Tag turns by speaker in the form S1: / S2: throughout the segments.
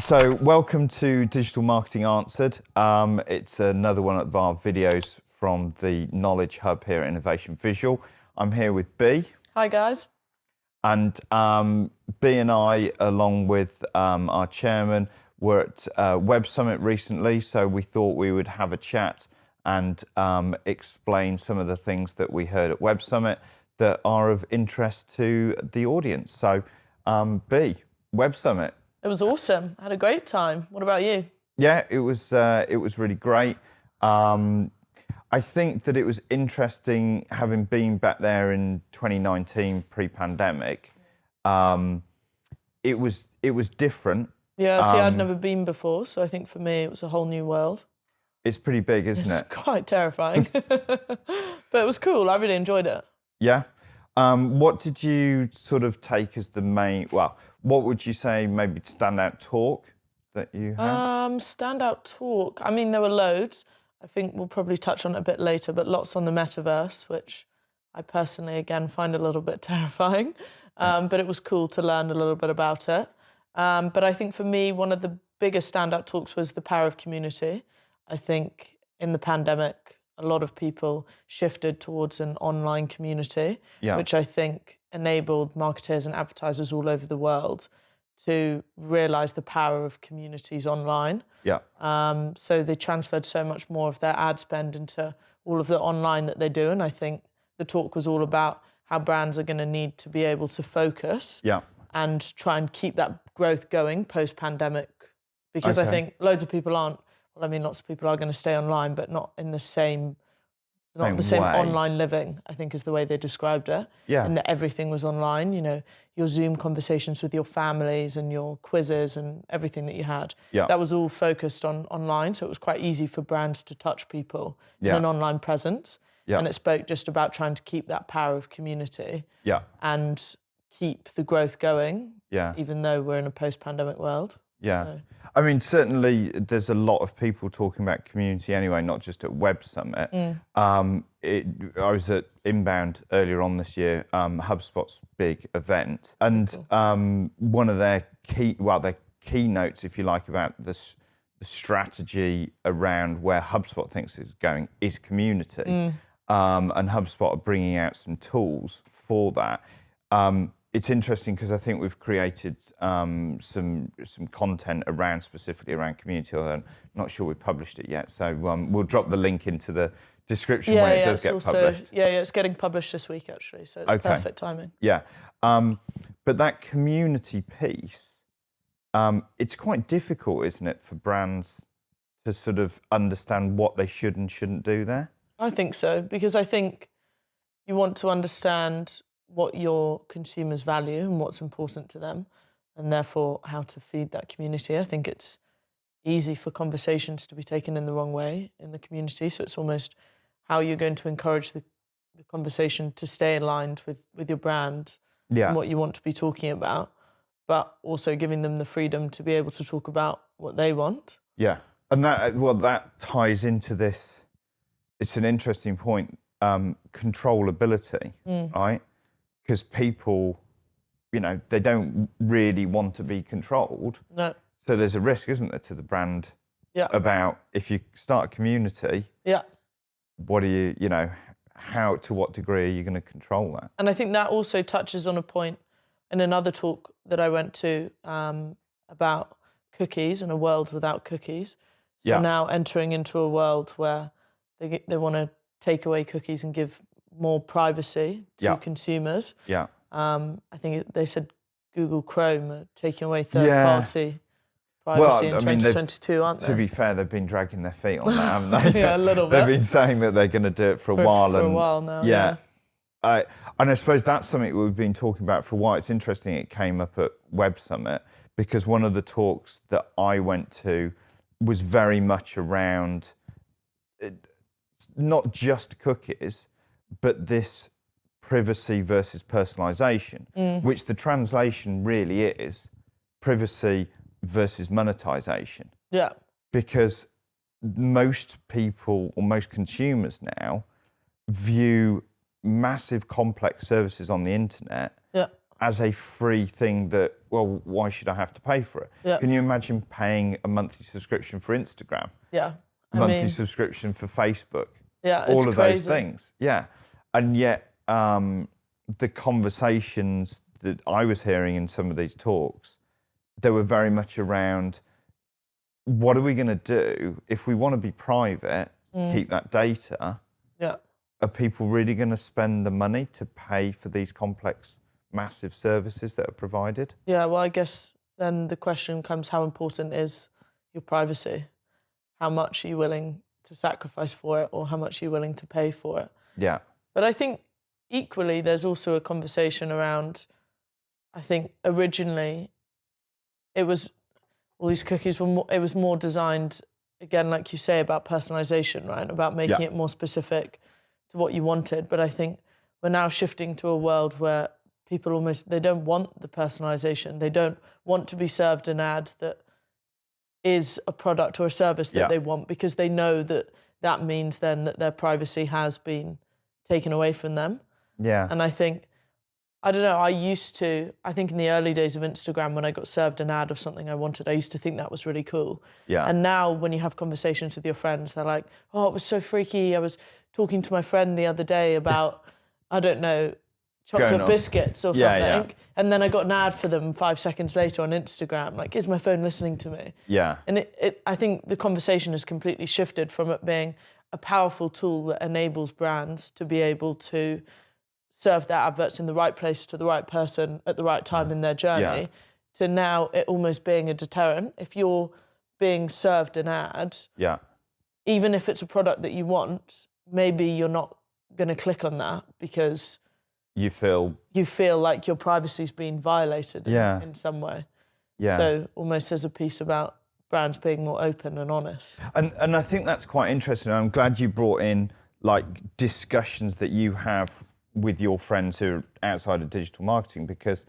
S1: So welcome to Digital Marketing Answered. It's another one of our videos from the Knowledge Hub here at Innovation Visual. I'm here with B.
S2: Hi guys.
S1: And B and I, along with our chairman, were at Web Summit recently, so we thought we would have a chat and explain some of the things that we heard at Web Summit that are of interest to the audience. So B, Web Summit.
S2: It was awesome. I had a great time. What about you?
S1: Yeah, it was really great. I think that it was interesting having been back there in 2019 pre-pandemic. It was different.
S2: Yeah, see, I'd never been before, so I think for me it was a whole new world.
S1: It's pretty big, isn't it?
S2: It's quite terrifying, but it was cool. I really enjoyed it.
S1: Yeah. What did you sort of take as the main? Well, what would you say maybe standout talk that you had?
S2: Standout talk. I mean, there were loads. I think we'll probably touch on it a bit later, but lots on the Metaverse, which I personally, again, find a little bit terrifying. But it was cool to learn a little bit about it. But I think for me, one of the biggest standout talks was the power of community. I think in the pandemic, a lot of people shifted towards an online community, which I think enabled marketers and advertisers all over the world to realise the power of communities online. So they transferred so much more of their ad spend into all of the online that they do. And I think the talk was all about how brands are going to need to be able to focus and try and keep that growth going post-pandemic. Because I think loads of people aren't, well, I mean, lots of people are going to stay online, but not in the same, not the same online living, I think is the way they described it. And that everything was online, you know, your Zoom conversations with your families and your quizzes and everything that you had. That was all focused on online. So it was quite easy for brands to touch people in an online presence. And it spoke just about trying to keep that power of community and keep the growth going, even though we're in a post-pandemic world. So.
S1: I mean, certainly there's a lot of people talking about community anyway, not just at Web Summit. I was at Inbound earlier on this year, HubSpot's big event, and one of their keynotes, if you like, about the strategy around where HubSpot thinks it's going is community, and HubSpot are bringing out some tools for that. It's interesting because I think we've created some content specifically around community, although I'm not sure we've published it yet. So we'll drop the link into the description when it does get published.
S2: It's getting published this week actually, so it's perfect timing.
S1: But that community piece, it's quite difficult, isn't it, for brands to sort of understand what they should and shouldn't do there?
S2: I think so, because I think you want to understand what your consumers value and what's important to them, and therefore how to feed that community. I think it's easy for conversations to be taken in the wrong way in the community, so it's almost how you're going to encourage the conversation to stay aligned with your brand and what you want to be talking about, but also giving them the freedom to be able to talk about what they want.
S1: And that ties into this. It's an interesting point, controllability, right? Because people, you know, they don't really want to be controlled.
S2: No.
S1: So there's a risk, isn't there, to the brand about if you start a community, what are you know, how, to what degree are you going to control that?
S2: And I think that also touches on a point in another talk that I went to about cookies and a world without cookies. So we're now entering into a world where they want to take away cookies and give more privacy to consumers. I think they said Google Chrome are taking away third-party privacy in 2022, aren't they?
S1: To be fair, they've been dragging their feet on that, haven't they?
S2: A little bit.
S1: They've been saying that they're going to do it for a while.
S2: For a while now,
S1: and I suppose that's something we've been talking about for a while. It's interesting it came up at Web Summit because one of the talks that I went to was very much around not just cookies, but this privacy versus personalisation, which the translation really is privacy versus monetization. Because most people or most consumers now view massive complex services on the internet as a free thing that, well, why should I have to pay for it?
S2: Yeah.
S1: Can you imagine paying a monthly subscription for Instagram?
S2: Yeah.
S1: Monthly subscription for Facebook?
S2: Yeah,
S1: all of
S2: crazy.
S1: those things. Yeah. And yet the conversations that I was hearing in some of these talks, they were very much around, what are we going to do if we want to be private, keep that data?
S2: Yeah.
S1: Are people really going to spend the money to pay for these complex, massive services that are provided?
S2: Yeah, well, I guess then the question comes, how important is your privacy? How much are you willing to sacrifice for it, or how much are you willing to pay for it?
S1: Yeah.
S2: But I think equally there's also a conversation around, I think originally it was, all these cookies were more, it was more designed, again, like you say, about personalisation, right? About making it more specific to what you wanted. But I think we're now shifting to a world where people almost, they don't want the personalisation. They don't want to be served an ad that is a product or a service that they want, because they know that that means then that their privacy has been taken away from them.
S1: Yeah.
S2: And I think, I don't know, I think in the early days of Instagram, when I got served an ad of something I wanted, I used to think that was really cool.
S1: Yeah.
S2: And now when you have conversations with your friends, they're like, oh, it was so freaky. I was talking to my friend the other day about, I don't know, chocolate biscuits or something.
S1: Yeah.
S2: And then I got an ad for them 5 seconds later on Instagram, like, is my phone listening to me?
S1: Yeah.
S2: And I think the conversation has completely shifted from it being a powerful tool that enables brands to be able to serve their adverts in the right place to the right person at the right time in their journey, to now it almost being a deterrent. If you're being served an ad, even if it's a product that you want, maybe you're not going to click on that because you feel like your privacy's been violated in some way. Yeah. So almost there's a piece about brands being more open and honest.
S1: And I think that's quite interesting. I'm glad you brought in like discussions that you have with your friends who are outside of digital marketing, because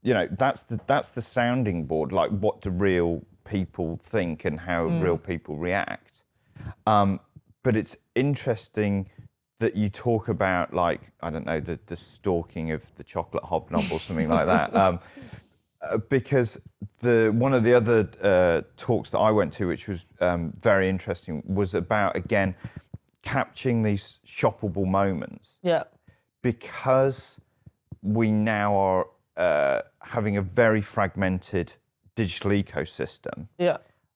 S1: that's the sounding board, like what do real people think and how real people react. But it's interesting that you talk about, like, I don't know, the stalking of the chocolate hobnob or something like that. Because one of the other talks that I went to, which was very interesting, was about, again, capturing these shoppable moments.
S2: Yeah.
S1: Because we now are having a very fragmented digital ecosystem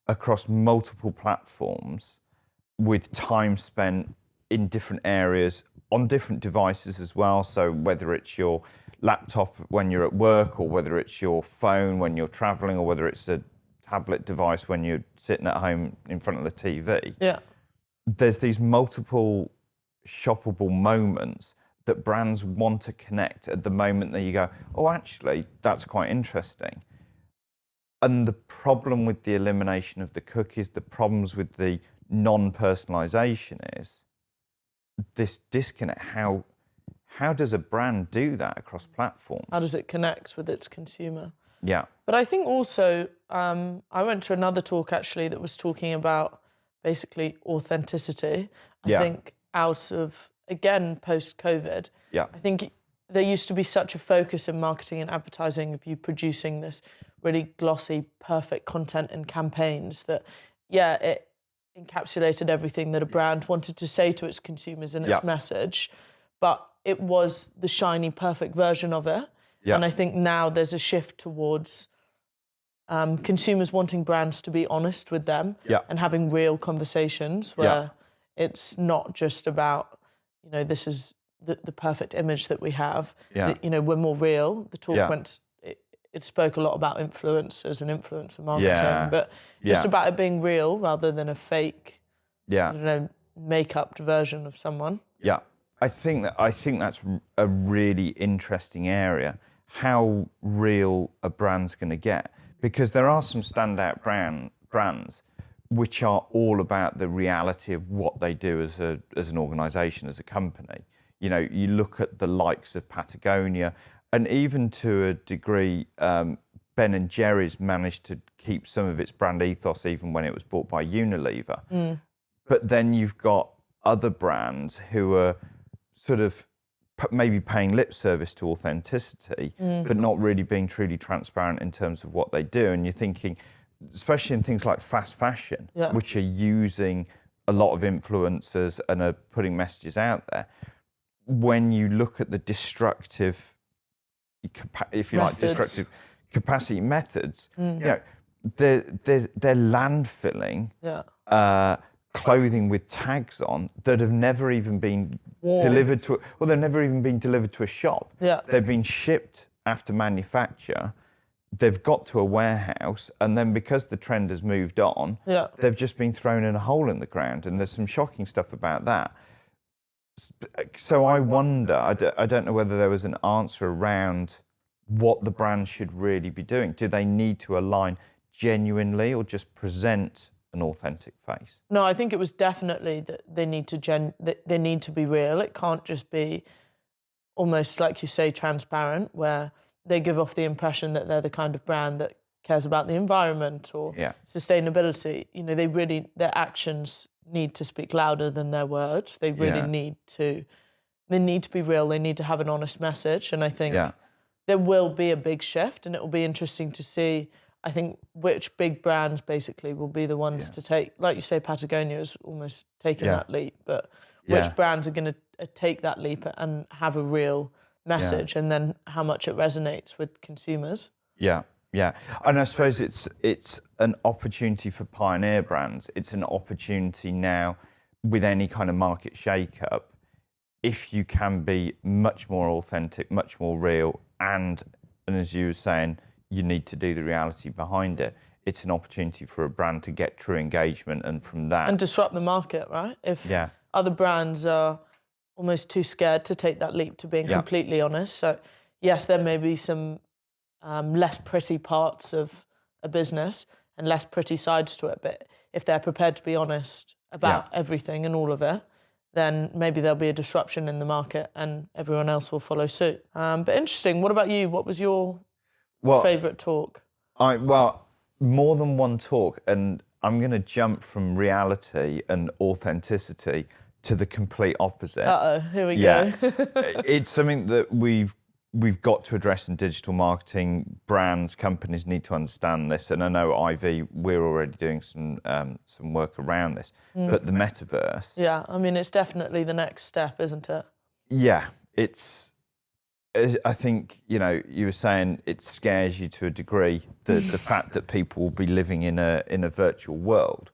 S1: across multiple platforms, with time spent in different areas on different devices as well. So whether it's your laptop when you're at work, or whether it's your phone when you're traveling, or whether it's a tablet device when you're sitting at home in front of the TV. Yeah. There's these multiple shoppable moments that brands want to connect at the moment that you go, oh, actually, that's quite interesting. And the problem with the elimination of the cookies, the problems with the non-personalisation is this disconnect. How does a brand do that across platforms?
S2: How does it connect with its consumer?
S1: Yeah.
S2: But I think also, I went to another talk actually that was talking about basically authenticity. I think out of, again, post-COVID, I think there used to be such a focus in marketing and advertising of you producing this really glossy, perfect content and campaigns that, it encapsulated everything that a brand wanted to say to its consumers in its message, but it was the shiny, perfect version of it. Yeah. And I think now there's a shift towards consumers wanting brands to be honest with them and having real conversations where it's not just about, this is the perfect image that we have. Yeah. That, we're more real. The talk it spoke a lot about influencers and influencer marketing, but just about it being real rather than a fake, make-up version of someone. Yeah.
S1: I think that's a really interesting area, how real a brand's going to get, because there are some standout brands which are all about the reality of what they do as an organisation, as a company. You look at the likes of Patagonia, and even to a degree, Ben and Jerry's managed to keep some of its brand ethos even when it was bought by Unilever. Mm. But then you've got other brands who are sort of maybe paying lip service to authenticity, but not really being truly transparent in terms of what they do. And you're thinking, especially in things like fast fashion, which are using a lot of influencers and are putting messages out there. When you look at the destructive, if you like, destructive capacity methods, you know, they're landfilling clothing with tags on that have never even been delivered to, well, they've never even been delivered to a shop. They've been shipped after manufacture. They've got to a warehouse, and then because the trend has moved on, they've just been thrown in a hole in the ground. And there's some shocking stuff about that. So I wonder, I don't know whether there was an answer around what the brand should really be doing. Do they need to align genuinely or just present an authentic face?
S2: No, I think it was definitely that they need to they need to be real. It can't just be almost, like you say, transparent, where they give off the impression that they're the kind of brand that cares about the environment or sustainability. You know, their actions need to speak louder than their words. They really need to be real. They need to have an honest message. And I think there will be a big shift, and it will be interesting to see, I think, which big brands basically will be the ones to take, like you say, Patagonia has almost taken that leap, but which brands are going to take that leap and have a real message, and then how much it resonates with consumers.
S1: Yeah, and I suppose it's an opportunity for pioneer brands. It's an opportunity now with any kind of market shake-up, if you can be much more authentic, much more real, and as you were saying, you need to do the reality behind it. It's an opportunity for a brand to get true engagement, and from that...
S2: And disrupt the market, right? If other brands are almost too scared to take that leap, to being completely honest. So yes, there may be some less pretty parts of a business and less pretty sides to it, but if they're prepared to be honest about everything and all of it, then maybe there'll be a disruption in the market and everyone else will follow suit. But interesting. What about you? What was your favourite talk?
S1: Well, more than one talk, and I'm going to jump from reality and authenticity to the complete opposite.
S2: Here we go.
S1: It's something that we've got to address in digital marketing. Brands, companies need to understand this, and I know IV, we're already doing some work around this. But the metaverse.
S2: Yeah, I mean, it's definitely the next step, isn't it?
S1: Yeah, I think, you know, you were saying it scares you to a degree, the fact that people will be living in a virtual world.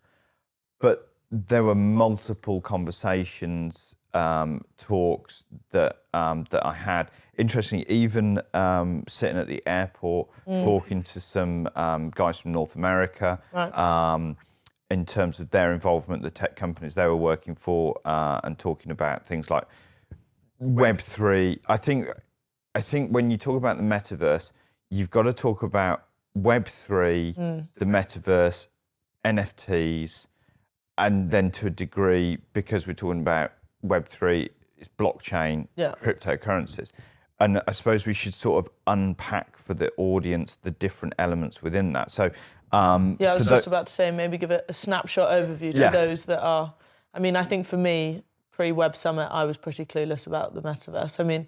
S1: But there were multiple conversations, talks that I had. Interestingly, even sitting at the airport, talking to some guys from North America, in terms of their involvement, the tech companies they were working for, and talking about things like Web3. I think when you talk about the metaverse, you've got to talk about Web3, the metaverse, NFTs, and then to a degree, because we're talking about Web3, it's blockchain, cryptocurrencies. And I suppose we should sort of unpack for the audience the different elements within that. So,
S2: I was just about to say, maybe give it a snapshot overview to those that are... I mean, I think for me, pre-Web Summit, I was pretty clueless about the metaverse. I mean,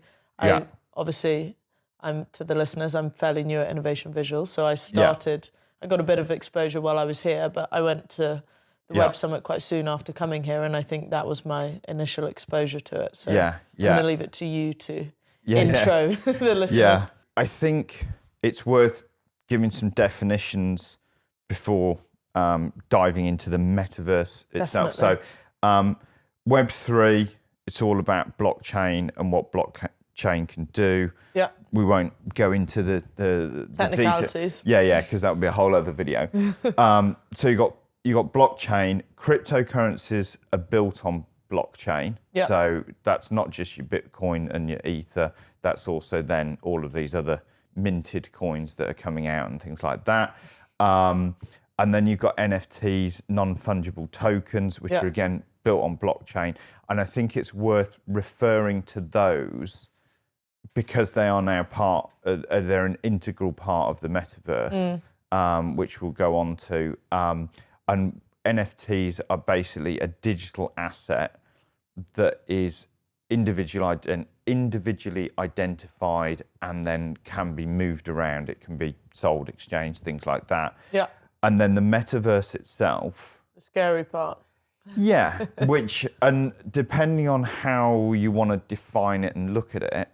S2: obviously, to the listeners, I'm fairly new at Innovation Visuals, so I started... I got a bit of exposure while I was here, but I went to the Web Summit quite soon after coming here, and I think that was my initial exposure to it. So I'm going to leave it to you to intro the listeners.
S1: Yeah, I think it's worth giving some definitions before diving into the metaverse itself.
S2: Definitely.
S1: So Web3, it's all about blockchain and what blockchain can do. Yeah. We won't go into the
S2: technicalities.
S1: Yeah, because that would be a whole other video. So you got blockchain. Cryptocurrencies are built on blockchain. Yep. So that's not just your Bitcoin and your Ether. That's also then all of these other minted coins that are coming out and things like that. And then you've got NFTs, non-fungible tokens, which are again built on blockchain. And I think it's worth referring to those because they are now they're an integral part of the metaverse, which we'll go on to. And NFTs are basically a digital asset that is individually identified and then can be moved around. It can be sold, exchanged, things like that.
S2: Yeah.
S1: And then the metaverse itself.
S2: The scary part.
S1: Yeah, and depending on how you want to define it and look at it,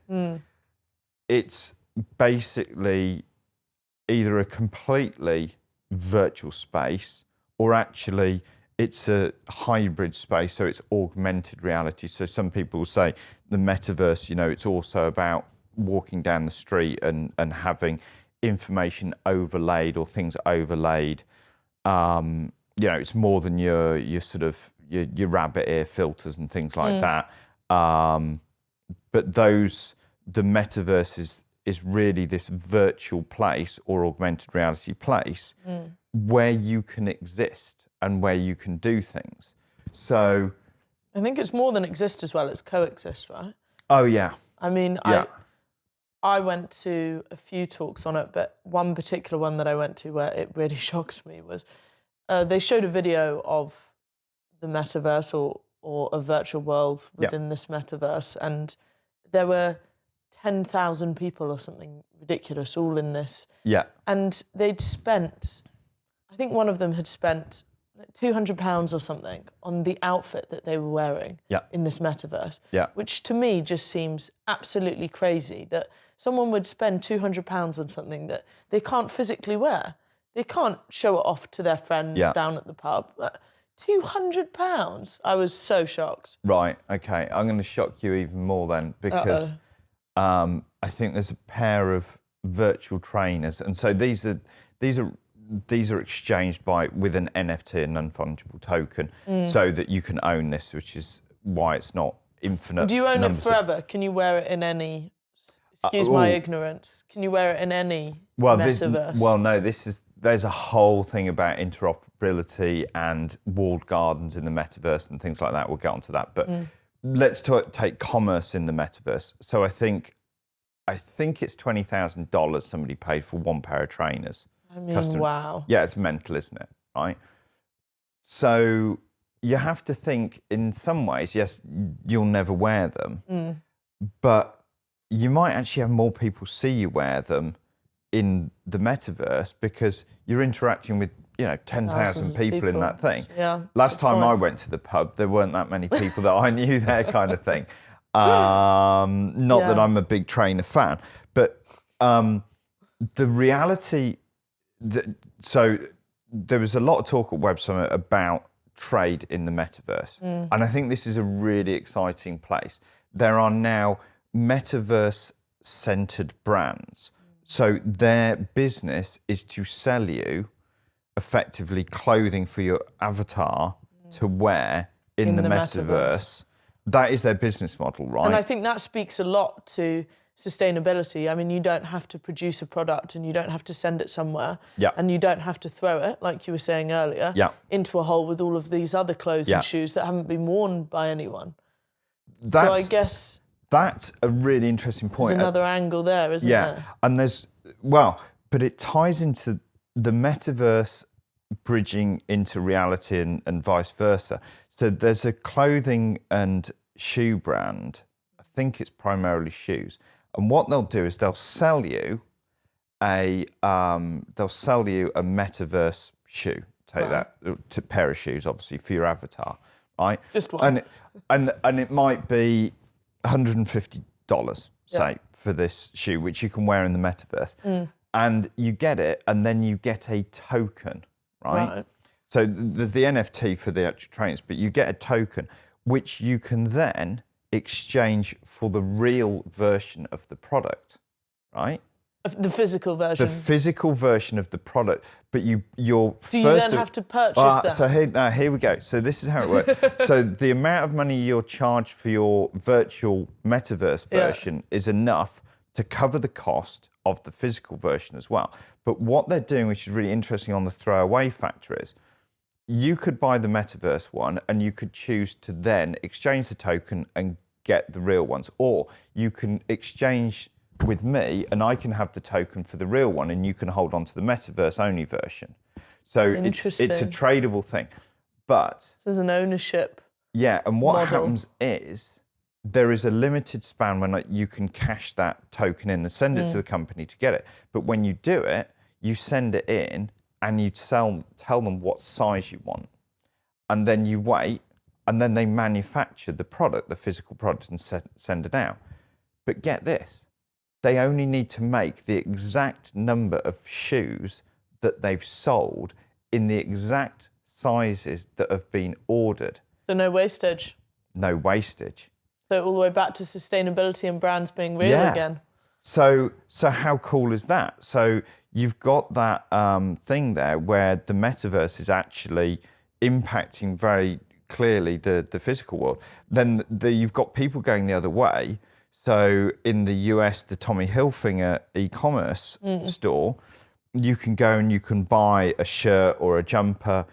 S1: it's basically either a completely virtual space or actually it's a hybrid space, so it's augmented reality. So some people say the metaverse, it's also about walking down the street and having information overlaid or things overlaid. It's more than your sort of your rabbit ear filters and things like that. But the metaverse is really this virtual place or augmented reality place where you can exist and where you can do things. So
S2: I think it's more than exist as well, it's coexist, right?
S1: Oh yeah.
S2: I mean,
S1: yeah.
S2: I went to a few talks on it, but one particular one that I went to where it really shocked me was they showed a video of the metaverse or a virtual world within this metaverse, and there were 10,000 people or something ridiculous all in this.
S1: Yeah.
S2: And they'd spent, I think one of them had spent £200 or something on the outfit that they were wearing in this metaverse, which to me just seems absolutely crazy that someone would spend £200 on something that they can't physically wear. They can't show it off to their friends down at the pub. £200? I was so shocked.
S1: Right, okay. I'm going to shock you even more then because I think there's a pair of virtual trainers, and so these are exchanged with an NFT, a non-fungible token, so that you can own this, which is why it's not infinite.
S2: Do you own it forever? Can you wear it in any? Excuse my ignorance. Can you wear it in any metaverse?
S1: No. There's a whole thing about interoperability and walled gardens in the metaverse and things like that. We'll get onto that, but let's take commerce in the metaverse. So I think it's $20,000 somebody paid for one pair of trainers.
S2: I mean, wow.
S1: Yeah, it's mental, isn't it? Right. So you have to think in some ways, yes, you'll never wear them, but you might actually have more people see you wear them in the metaverse because you're interacting with 10,000 people in that thing.
S2: Yeah.
S1: Last time I went to the pub, there weren't that many people that I knew there, kind of thing. Not that I'm a big trainer fan, but the reality. So there was a lot of talk at Web Summit about trade in the metaverse, and I think this is a really exciting place. There are now metaverse-centered brands. So their business is to sell you effectively clothing for your avatar to wear in the metaverse. That is their business model, right?
S2: And I think that speaks a lot to sustainability. I mean, you don't have to produce a product and you don't have to send it somewhere and you don't have to throw it, like you were saying earlier, into a hole with all of these other clothes and shoes that haven't been worn by anyone. So I guess
S1: that's a really interesting point.
S2: There's another angle there, isn't there?
S1: And but it ties into the metaverse bridging into reality and vice versa. So there's a clothing and shoe brand. I think it's primarily shoes. And what they'll do is they'll sell you a metaverse shoe. Take that pair of shoes, obviously, for your avatar, right?
S2: Just one.
S1: And it might be $150, say, for this shoe, which you can wear in the metaverse. And you get it, and then you get a token, right? So there's the NFT for the actual trainers, but you get a token, which you can then exchange for the real version of the product, right?
S2: The physical version.
S1: The physical version of the product, but Do you
S2: then have to purchase that?
S1: So here we go. So this is how it works. So the amount of money you're charged for your virtual metaverse version is enough to cover the cost of the physical version as well. But what they're doing, which is really interesting on the throwaway factor, is you could buy the metaverse one and you could choose to then exchange the token and get the real ones. Or you can exchange with me and I can have the token for the real one and you can hold on to the metaverse only version. So it's a tradable thing. But
S2: so there's an ownership
S1: and what
S2: model.
S1: happens is there is a limited span when you can cash that token in and send it to the company to get it. But when you do it, you send it in and you tell them what size you want. And then you wait, and then they manufacture the product, the physical product, and send it out. But get this, they only need to make the exact number of shoes that they've sold in the exact sizes that have been ordered.
S2: So no wastage.
S1: No wastage.
S2: So all the way back to sustainability and brands being real again.
S1: So how cool is that? So you've got that thing there where the metaverse is actually impacting very clearly the physical world. Then you've got people going the other way. So in the US, the Tommy Hilfiger e-commerce store, you can go and you can buy a shirt or a jumper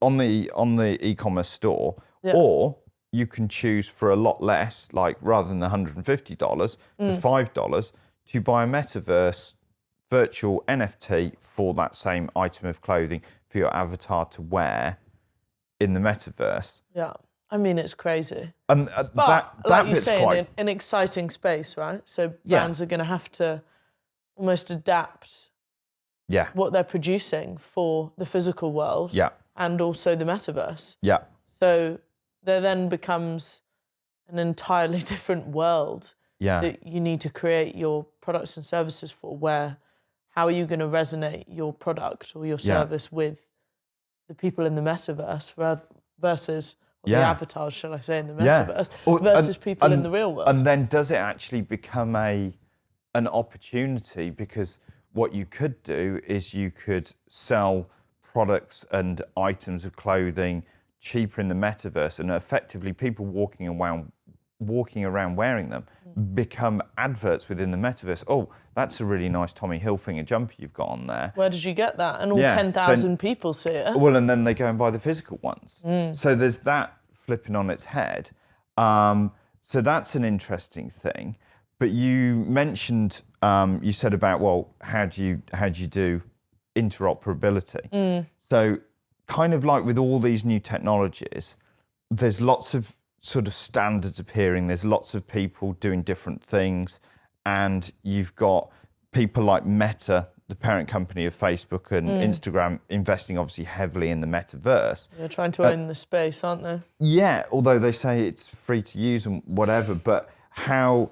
S1: on the e-commerce store, or you can choose for a lot less, like rather than $150, for $5, to buy a metaverse virtual NFT for that same item of clothing for your avatar to wear in the metaverse.
S2: Yeah, I mean, it's crazy.
S1: And
S2: but
S1: that
S2: like you
S1: bit's
S2: say,
S1: quite...
S2: an exciting space, right? So brands are going to have to almost adapt what they're producing for the physical world and also the metaverse.
S1: Yeah.
S2: So there then becomes an entirely different world that you need to create your products and services for, where how are you going to resonate your product or your service with the people in the metaverse versus the avatars, shall I say, in the metaverse, versus people in the real world.
S1: And then does it actually become an opportunity? Because what you could do is you could sell products and items of clothing cheaper in the metaverse, and effectively people walking around wearing them become adverts within the metaverse. Oh, that's a really nice Tommy Hilfiger jumper you've got on there.
S2: Where did you get that? And all 10,000 people see it.
S1: Well, and then they go and buy the physical ones. So there's that flipping on its head. So that's an interesting thing. But you mentioned, you said about, well, how do you do interoperability? So kind of like with all these new technologies, there's lots of sort of standards appearing. There's lots of people doing different things. And you've got people like Meta, the parent company of Facebook and Instagram, investing obviously heavily in the metaverse.
S2: They're trying to own the space, aren't they?
S1: Yeah, although they say it's free to use and whatever, but how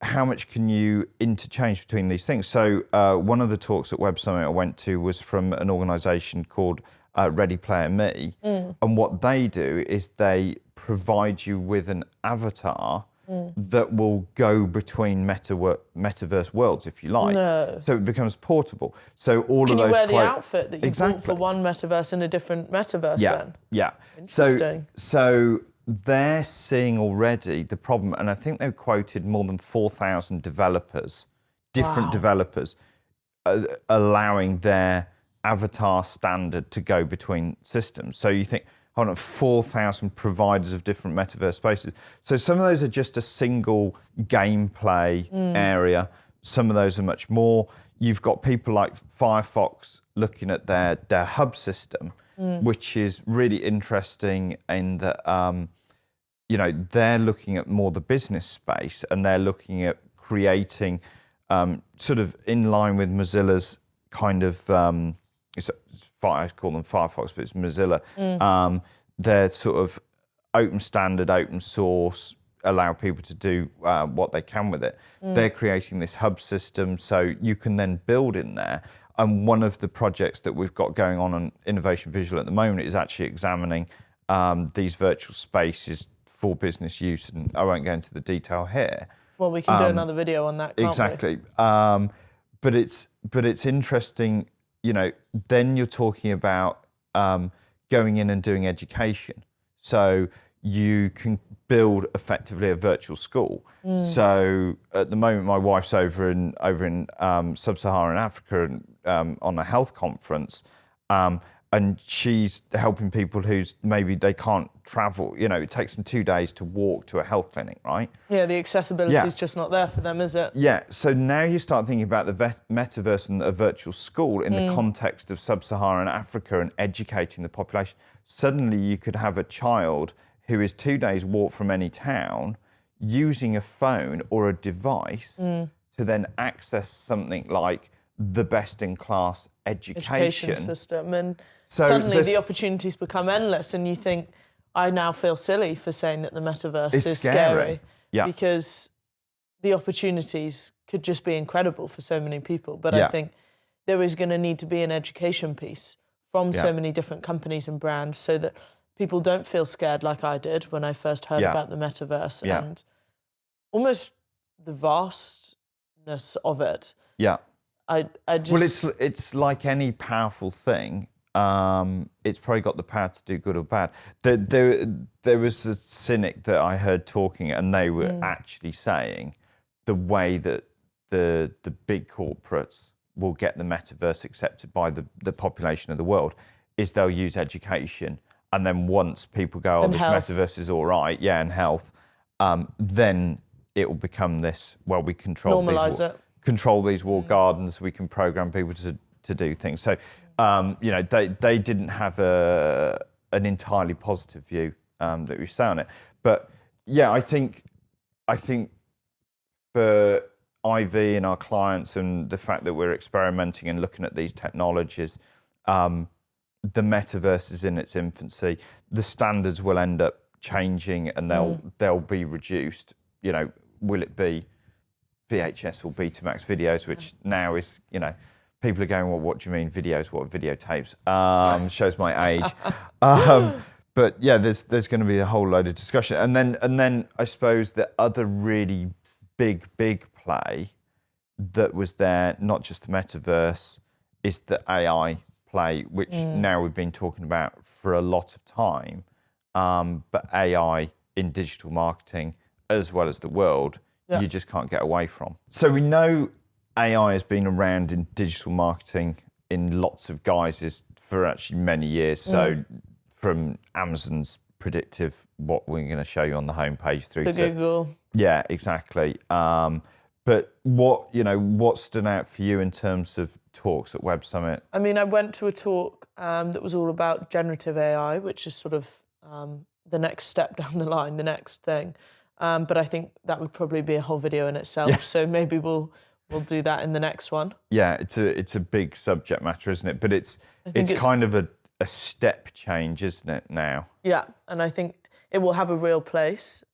S1: much can you interchange between these things? So one of the talks at Web Summit I went to was from an organisation called Ready Player Me. And what they do is they provide you with an avatar that will go between metaverse worlds, if you like. So it becomes portable. So all of those...
S2: Can you wear the outfit that you bought for one metaverse in a different metaverse then?
S1: Yeah.
S2: Interesting.
S1: So they're seeing already the problem, and I think they've quoted more than 4,000 developers, different developers, allowing their avatar standard to go between systems. So you think, hold on, 4,000 providers of different metaverse spaces. So some of those are just a single gameplay area. Some of those are much more. You've got people like Firefox looking at their hub system, which is really interesting in that, they're looking at more the business space, and they're looking at creating sort of in line with Mozilla's kind of, I call them Firefox, but it's Mozilla. They're sort of open standard, open source, allow people to do what they can with it. They're creating this hub system, so you can then build in there. And one of the projects that we've got going on Innovation Visual at the moment is actually examining these virtual spaces for business use, and I won't go into the detail here.
S2: Well, we can do another video on that, can't
S1: exactly. But it's interesting, then you're talking about going in and doing education. So you can build effectively a virtual school. So at the moment, my wife's over in sub-Saharan Africa on a health conference, and she's helping people who's maybe they can't travel. It takes them 2 days to walk to a health clinic, right?
S2: Yeah, the accessibility is just not there for them, is it?
S1: Yeah, so now you start thinking about the metaverse and a virtual school in the context of sub-Saharan Africa and educating the population. Suddenly you could have a child who is 2 days walk from any town, using a phone or a device to then access something like the best-in-class education
S2: system. And
S1: so
S2: suddenly the opportunities become endless, and you think, I now feel silly for saying that the metaverse is scary.
S1: Yeah.
S2: Because the opportunities could just be incredible for so many people. But
S1: Yeah.
S2: I think there is going to need to be an education piece from
S1: Yeah.
S2: so many different companies and brands so that people don't feel scared like I did when I first heard
S1: Yeah.
S2: about the metaverse
S1: Yeah.
S2: and almost the vastness of it.
S1: Yeah.
S2: I just...
S1: Well, it's like any powerful thing. It's probably got the power to do good or bad. There was a cynic that I heard talking, and they were actually saying the way that the big corporates will get the metaverse accepted by the population of the world is they'll use education, and then once people go, oh, this metaverse is all right, yeah, and health, then it will become this. Well, we control these walled gardens. We can program people to do things. So, they didn't have an entirely positive view that we say on it. But yeah, I think for IV and our clients and the fact that we're experimenting and looking at these technologies, the metaverse is in its infancy. The standards will end up changing and they'll be reduced. Will it be VHS or Betamax videos, which now is, people are going, well, what do you mean videos? What are videotapes? Shows my age. But yeah, there's going to be a whole load of discussion. And then I suppose the other really big play that was there, not just the metaverse, is the AI play, which now we've been talking about for a lot of time. But AI in digital marketing, as well as the world, you just can't get away from. So we know AI has been around in digital marketing in lots of guises for actually many years. So from Amazon's predictive, what we're going to show you on the homepage, through to
S2: Google.
S1: Yeah, exactly. But what stood out for you in terms of talks at Web Summit?
S2: I mean, I went to a talk that was all about generative AI, which is sort of the next step down the line, the next thing. But I think that would probably be a whole video in itself. Yeah. So maybe we'll do that in the next one.
S1: Yeah, it's a big subject matter, isn't it? But it's kind of a step change, isn't it, now?
S2: Yeah, and I think it will have a real place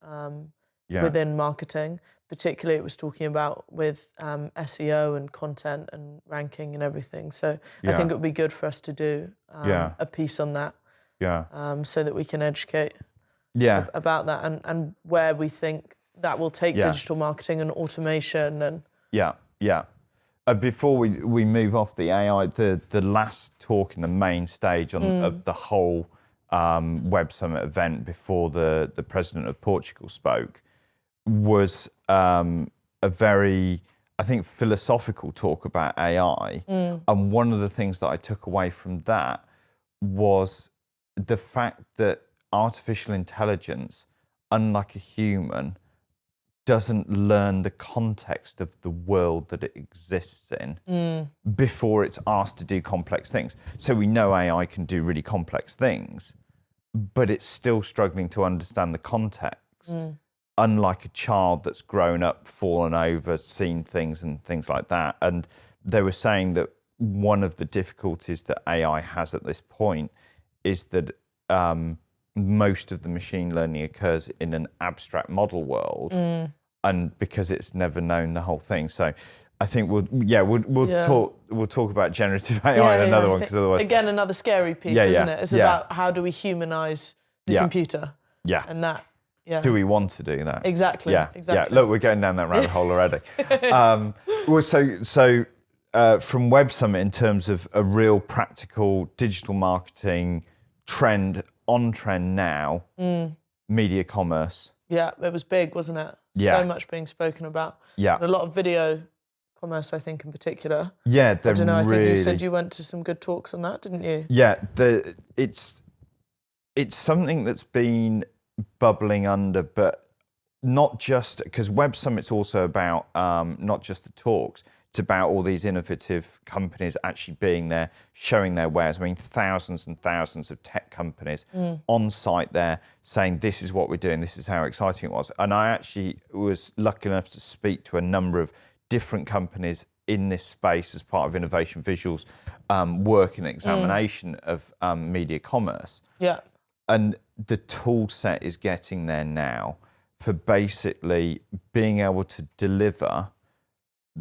S2: within marketing. Particularly, it was talking about with SEO and content and ranking and everything. So I think it would be good for us to do a piece on that.
S1: Yeah.
S2: So that we can educate about that and where we think that will take digital marketing and automation and
S1: before we move off the AI, the last talk in the main stage of the whole Web Summit event before the president of Portugal spoke was a very, I think, philosophical talk about AI. And one of the things that I took away from that was the fact that artificial intelligence, unlike a human, doesn't learn the context of the world that it exists in before it's asked to do complex things. So we know AI can do really complex things, but it's still struggling to understand the context. Unlike a child that's grown up, fallen over, seen things and things like that. And they were saying that one of the difficulties that AI has at this point is that most of the machine learning occurs in an abstract model world, and because it's never known the whole thing. So I think we'll talk about generative AI in another one, because otherwise,
S2: again, another scary piece, isn't it? It's about how do we humanize the computer? Yeah, and that. Yeah.
S1: Do we want to do that?
S2: Exactly.
S1: Yeah. Look, we're going down that rabbit hole already. Well, so from Web Summit, in terms of a real practical digital marketing trend, on trend now, media commerce.
S2: Yeah, it was big, wasn't it?
S1: Yeah.
S2: So much being spoken about.
S1: Yeah.
S2: And a lot of video commerce, I think, in particular.
S1: Yeah,
S2: I don't know. I think you said you went to some good talks on that, didn't you?
S1: Yeah. It's something that's been bubbling under, but not just because Web Summit's also about not just the talks, It's about all these innovative companies actually being there, showing their wares. I mean, thousands and thousands of tech companies on site there saying, this is what we're doing, this is how exciting it was. And I actually was lucky enough to speak to a number of different companies in this space as part of Innovation Visuals work and examination of media commerce.
S2: Yeah.
S1: And the tool set is getting there now for basically being able to deliver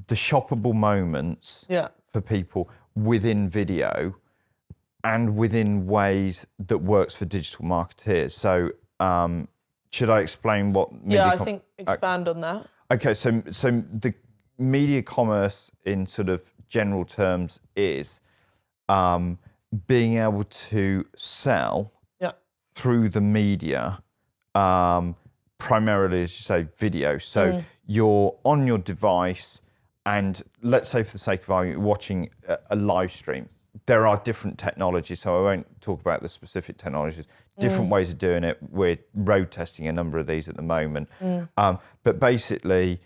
S1: the shoppable moments for people within video and within ways that works for digital marketeers. So should I explain what media
S2: I think expand on that.
S1: Okay, so the media commerce in sort of general terms is being able to sell through the media, primarily, as you say, video. So you're on your device, and let's say for the sake of argument, watching a live stream. There are different technologies, so I won't talk about the specific technologies, different ways of doing it. We're road testing a number of these at the moment. But basically,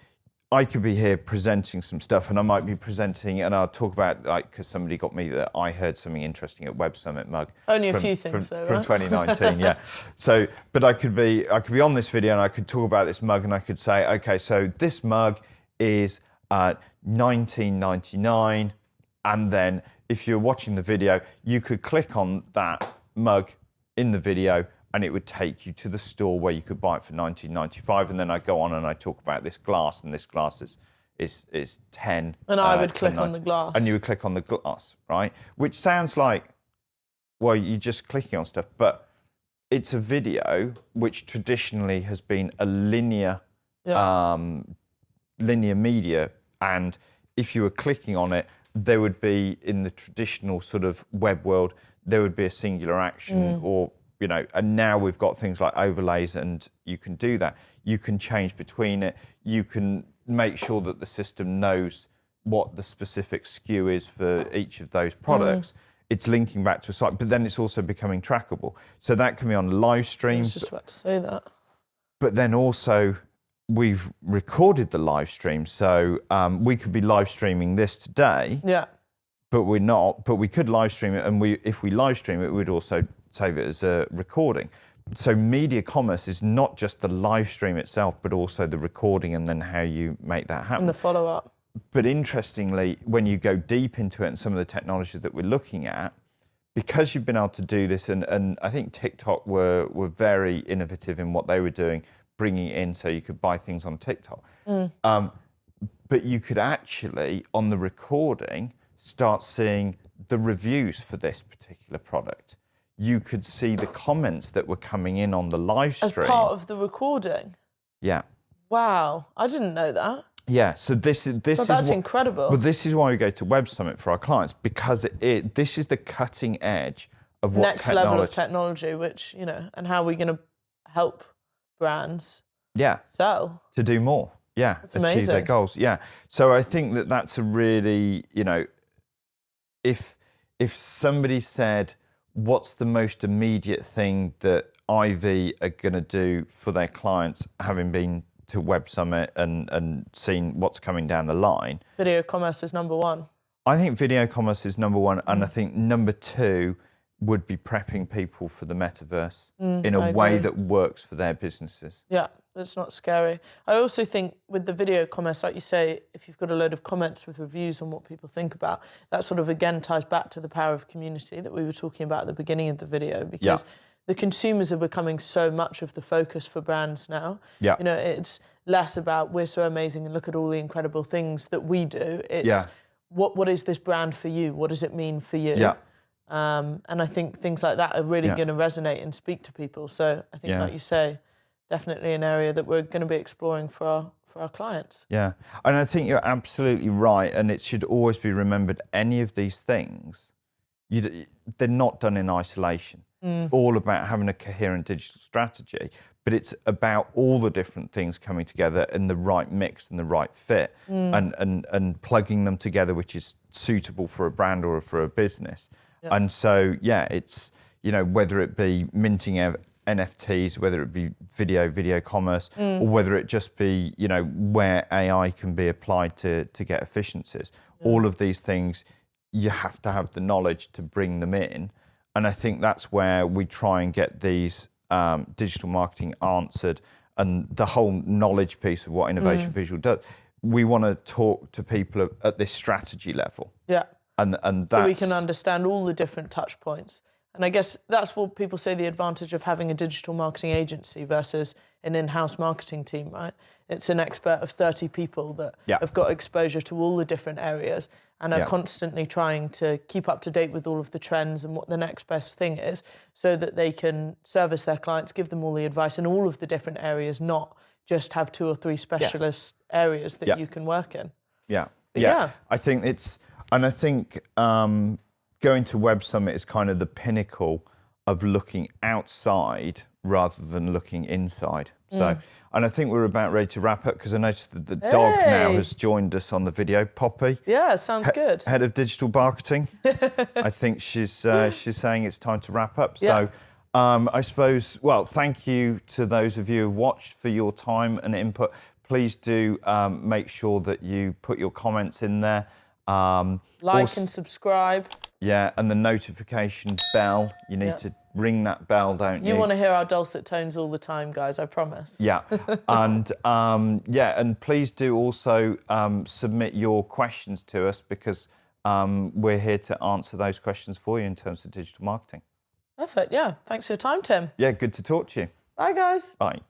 S1: I could be here presenting some stuff, and I might be presenting, and I'll talk about, like, because somebody got me that I heard something interesting at Web Summit Mug.
S2: Only a few things, though, right?
S1: From 2019, yeah. So, but I could be on this video, and I could talk about this mug, and I could say, okay, so this mug is $19.99, and then if you're watching the video, you could click on that mug in the video, and it would take you to the store where you could buy it for $19.95. And then I go on and I talk about this glass, and this glass is 10.
S2: And I would click on the glass.
S1: And you would click on the glass, right? Which sounds like, well, you're just clicking on stuff, but it's a video which traditionally has been a linear media. And if you were clicking on it, there would be, in the traditional sort of web world, there would be a singular action or, you know, and now we've got things like overlays, and you can do that. You can change between it. You can make sure that the system knows what the specific SKU is for each of those products. It's linking back to a site, but then it's also becoming trackable. So that can be on live stream.
S2: I was just about to say that.
S1: But then also, we've recorded the live stream. So we could be live streaming this today.
S2: Yeah.
S1: But we're not. But we could live stream it, and if we live stream it, we'd also save it as a recording. So media commerce is not just the live stream itself, but also the recording and then how you make that happen.
S2: And the follow-up.
S1: But interestingly, when you go deep into it and some of the technologies that we're looking at, because you've been able to do this, and I think TikTok were very innovative in what they were doing, bringing it in so you could buy things on TikTok. But you could actually, on the recording, start seeing the reviews for this particular product. You could see the comments that were coming in on the live stream.
S2: As part of the recording?
S1: Yeah.
S2: Wow, I didn't know that.
S1: Yeah, so this is
S2: incredible.
S1: But this is why we go to Web Summit for our clients, because this is the cutting edge of what
S2: next level of technology, which, you know, and how we're going to help brands sell.
S1: To do more, achieve their goals. Yeah, so I think that that's a really, you know, if somebody said, what's the most immediate thing that IV are going to do for their clients, having been to Web Summit and seen what's coming down the line?
S2: Video commerce is number one.
S1: I think video commerce is number one, and I think number two would be prepping people for the metaverse in a way that works for their businesses. Yeah,
S2: that's not scary. I also think with the video commerce, like you say, if you've got a load of comments with reviews on what people think about, that sort of again ties back to the power of community that we were talking about at the beginning of the video, because the consumers are becoming so much of the focus for brands now. You know, it's less about we're so amazing and look at all the incredible things that we do. It's what is this brand for you? What does it mean for you? And I think things like that are really going to resonate and speak to people. So I think, like you say, definitely an area that we're going to be exploring for our clients.
S1: Yeah, and I think you're absolutely right. And it should always be remembered, any of these things, they're not done in isolation. It's all about having a coherent digital strategy, but it's about all the different things coming together in the right mix and the right fit, and plugging them together, which is suitable for a brand or for a business. And so, it's, you know, whether it be minting NFTs, whether it be video commerce, or whether it just be, you know, where AI can be applied to get efficiencies. All of these things, you have to have the knowledge to bring them in. And I think that's where we try and get these digital marketing answered, and the whole knowledge piece of what Innovation Visual does. We want to talk to people at this strategy level.
S2: Yeah.
S1: And that's,
S2: so we can understand all the different touch points. And I guess that's what people say the advantage of having a digital marketing agency versus an in-house marketing team, right? It's an expert of 30 people that have got exposure to all the different areas and are constantly trying to keep up to date with all of the trends and what the next best thing is, so that they can service their clients, give them all the advice in all of the different areas, not just have 2 or 3 specialist areas that you can work in. I think it's, and I think going to Web Summit is kind of the pinnacle of looking outside rather than looking inside. So, and I think we're about ready to wrap up, because I noticed that the dog now has joined us on the video. Poppy. Yeah, sounds good.
S1: Head of digital marketing. I think she's saying it's time to wrap up. So I suppose, well, thank you to those of you who watched for your time and input. Please do make sure that you put your comments in there.
S2: Like and subscribe.
S1: Yeah, and the notification bell. You need to ring that bell, don't you?
S2: You want to hear our dulcet tones all the time, guys, I promise.
S1: Yeah, and and please do also submit your questions to us, because we're here to answer those questions for you in terms of digital marketing.
S2: Perfect, yeah. Thanks for your time, Tim.
S1: Yeah, good to talk to you.
S2: Bye, guys.
S1: Bye.